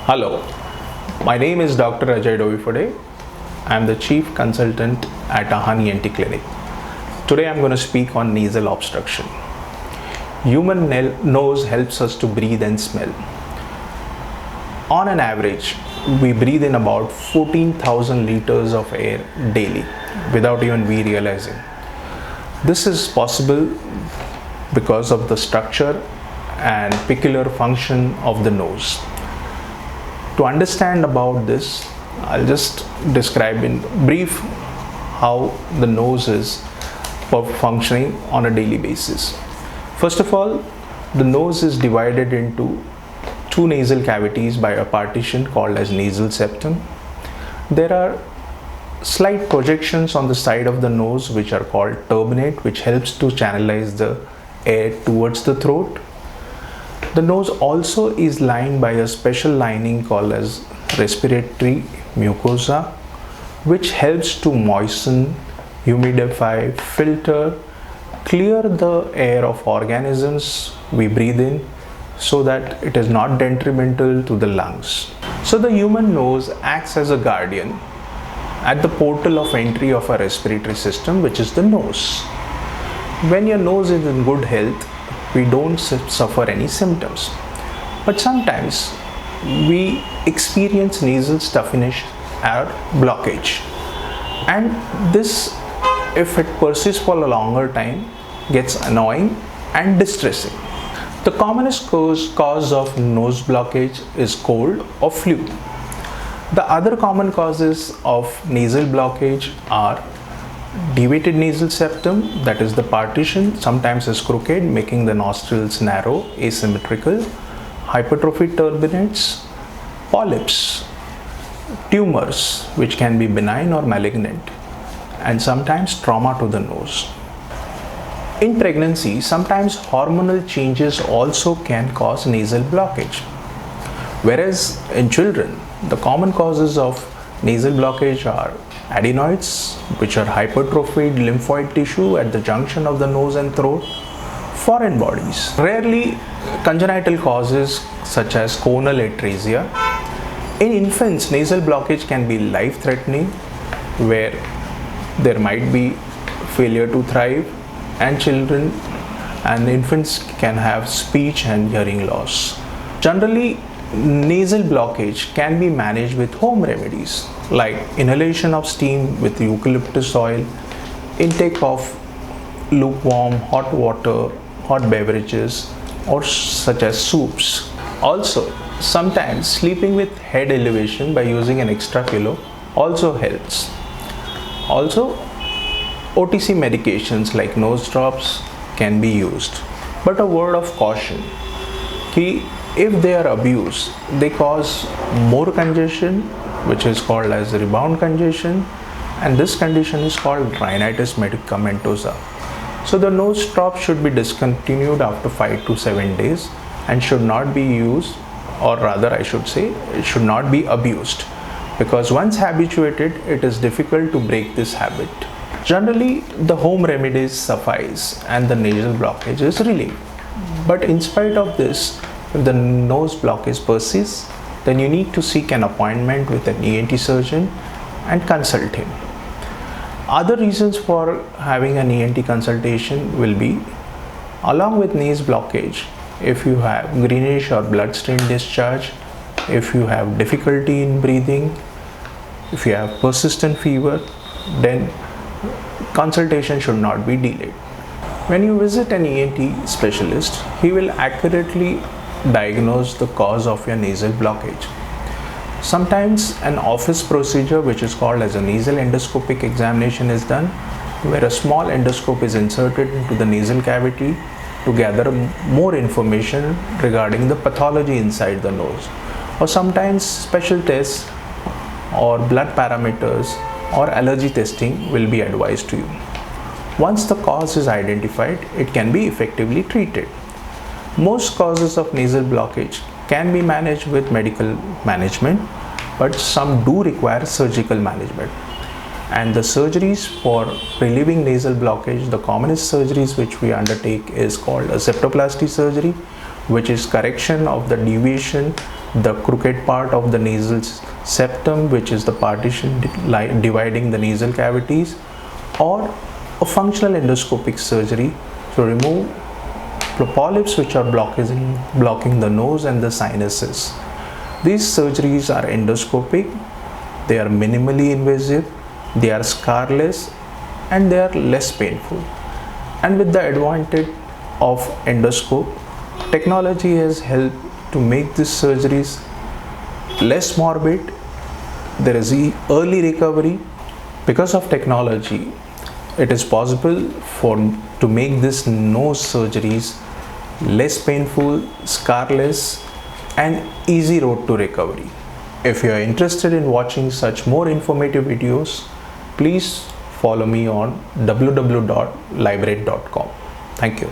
Hello, my name is Dr. Ajay Doiphode. I am the Chief Consultant at Ahani ENT Clinic. Today I am going to speak on nasal obstruction. Human nose helps us to breathe and smell. On an average, we breathe in about 14,000 liters of air daily without even we realizing. This is possible because of the structure and peculiar function of the nose. To understand about this, I'll just describe in brief how the nose is functioning on a daily basis. First of all, the nose is divided into two nasal cavities by a partition called as nasal septum. There are slight projections on the side of the nose which are called turbinate, which helps to channelize the air towards the throat. The nose also is lined by a special lining called as respiratory mucosa, which helps to moisten, humidify, filter, clear the air of organisms we breathe in so that it is not detrimental to the lungs. So the human nose acts as a guardian at the portal of entry of our respiratory system, which is the nose. When your nose is in good health, we don't suffer any symptoms. But sometimes we experience nasal stuffiness or blockage. And this, if it persists for a longer time, gets annoying and distressing. The commonest cause of nose blockage is cold or flu. The other common causes of nasal blockage are deviated nasal septum, that is the partition sometimes is crooked, making the nostrils narrow, asymmetrical, hypertrophic turbinates, polyps, tumors which can be benign or malignant, and sometimes trauma to the nose. In pregnancy, sometimes hormonal changes also can cause nasal blockage. Whereas in children, the common causes of nasal blockage are adenoids, which are hypertrophied lymphoid tissue at the junction of the nose and throat, foreign bodies. Rarely congenital causes such as conal atresia. In infants, nasal blockage can be life-threatening, where there might be failure to thrive, and children and infants can have speech and hearing loss. Generally, nasal blockage can be managed with home remedies like inhalation of steam with eucalyptus oil, intake of lukewarm hot water, hot beverages, or such as soups. Also, sometimes sleeping with head elevation by using an extra pillow also helps. Also, OTC medications like nose drops can be used. But a word of caution, if they are abused, they cause more congestion, which is called as rebound congestion, and this condition is called rhinitis medicamentosa. So the nose drop should be discontinued after 5 to 7 days and should not be used, or rather I should say it should not be abused, because once habituated, it is difficult to break this habit. Generally, the home remedies suffice and the nasal blockage is relieved. But in spite of this, if the nose blockage persists, then you need to seek an appointment with an ENT surgeon and consult him. Other reasons for having an ENT consultation will be, along with nose blockage, if you have greenish or blood-stained discharge, if you have difficulty in breathing, if you have persistent fever, then consultation should not be delayed. When you visit an ENT specialist, he will accurately diagnose the cause of your nasal blockage. Sometimes an office procedure which is called as a nasal endoscopic examination is done, where a small endoscope is inserted into the nasal cavity to gather more information regarding the pathology inside the nose. Or sometimes special tests or blood parameters or allergy testing will be advised to you. Once the cause is identified, it can be effectively treated. Most causes of nasal blockage can be managed with medical management, but some do require surgical management. And the surgeries for relieving nasal blockage, the commonest surgeries which we undertake is called a Septoplasty surgery, which is correction of the deviation the crooked part of the nasal septum, which is the partition dividing the nasal cavities, or a functional endoscopic surgery to remove polyps which are blocking the nose and the sinuses. These surgeries are endoscopic, they are minimally invasive, they are scarless, and they are less painful. And with the advantage of endoscope, technology has helped to make these surgeries less morbid. There is early recovery. Because of technology, it is possible to make these nose surgeries less painful, scarless, and easy road to recovery. If you are interested in watching such more informative videos, please follow me on www.lybrate.com. Thank you.